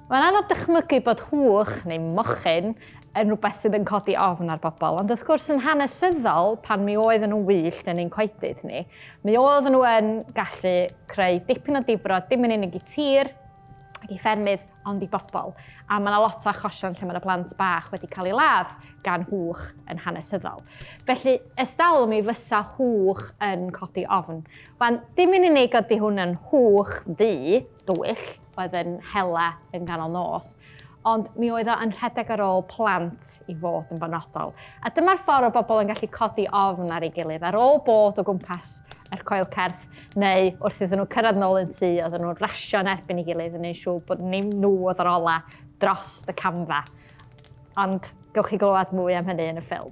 Mae'n anodd dychmygu bod hwch neu mochyn yn rhywbeth sydd yn codi ofn ar bobl, ond wrth gwrs yn hanesyddol, pan mi oedden nhw'n wyllt yn ein coedydd ni, mi oedden nhw yn gallu creu dipyn o difrod, dim yn unig I tir ac I ffermydd, ond I bobl. A mae yna lot o achosion lle mae yna blant bach wedi cael ei ladd gan hwch yn hanesyddol. Felly, ysdal mi fysa hwch yn codi ofn. Wan, dim yn unig ydy hwn yn hwch dywyll, oedd yn hela yn ganol nos, ond mi oedd o yn rhedeg ar ôl plant I fod yn benodol. A dyma'r ffordd o bobl yn gallu codi ofn ar ei gilydd, ar ôl bod o gwmpas yr coel cerdd, neu wrth iddyn nhw cyrraedd nôl yn tŷ, oedden nhw'n rasio yn erbyn ei gilydd yn ei siŵr bod nhw oedd yr ola dros y camfa. Ond gewch chi glywed mwy am hynny yn y ffilm.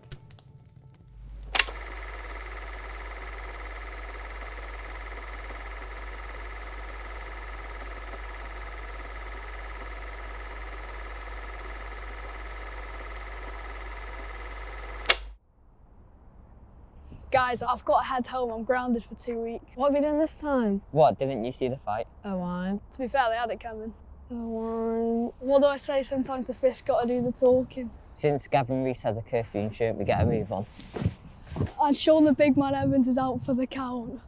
Guys, I've got to head home. I'm grounded for 2 weeks. What have you done this time? What, didn't you see the fight? Owen. To be fair, they had it coming. Owen. What do I say? Sometimes the fish got to do the talking. Since Gavin Rees has a curfew and shouldn't we get a move on? And Sean the big man Evans is out for the count.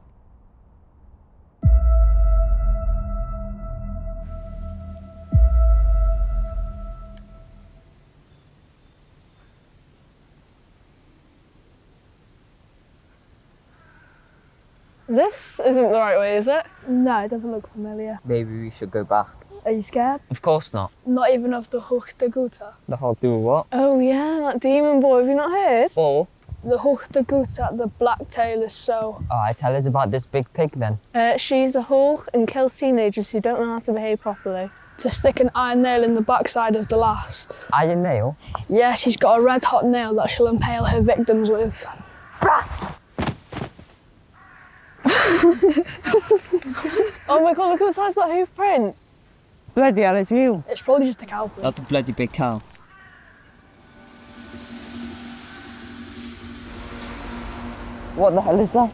This isn't the right way, is it? No, it doesn't look familiar. Maybe we should go back. Are you scared? Of course not. Not even of the Hwch Du Gwta? The whole do what? Oh yeah, that demon boy, have you not heard? Or, The Hwch Du Gwta, the black tailless sow. alright, tell us about this big pig then. She's a hwch and kills teenagers who don't know how to behave properly. To stick an iron nail in the backside of the last. Iron nail? Yeah, she's got a red hot nail that she'll impale her victims with. Oh my god, look at the size of that hoof print. Bloody hell, it's real. It's probably just a cow print. That's a bloody big cow. What the hell is that?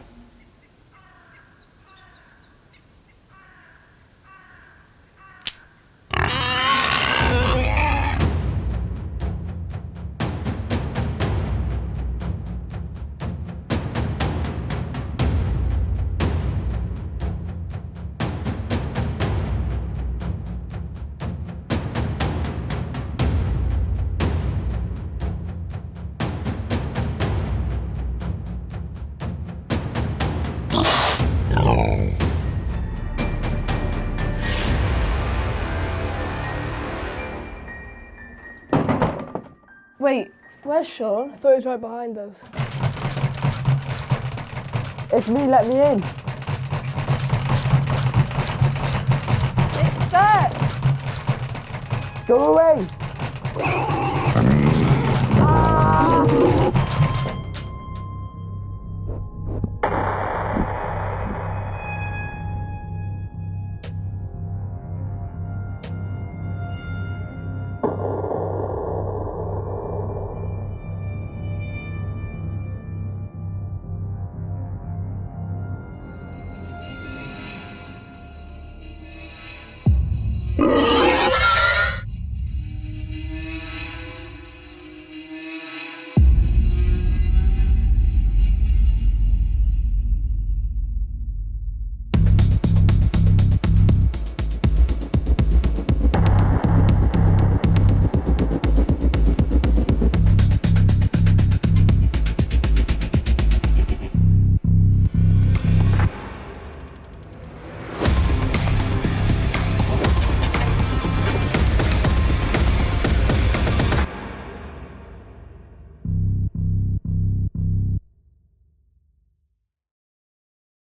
Wait, where's Sean? I thought he was right behind us. It's me, let me in. It's there! Go away. Ah!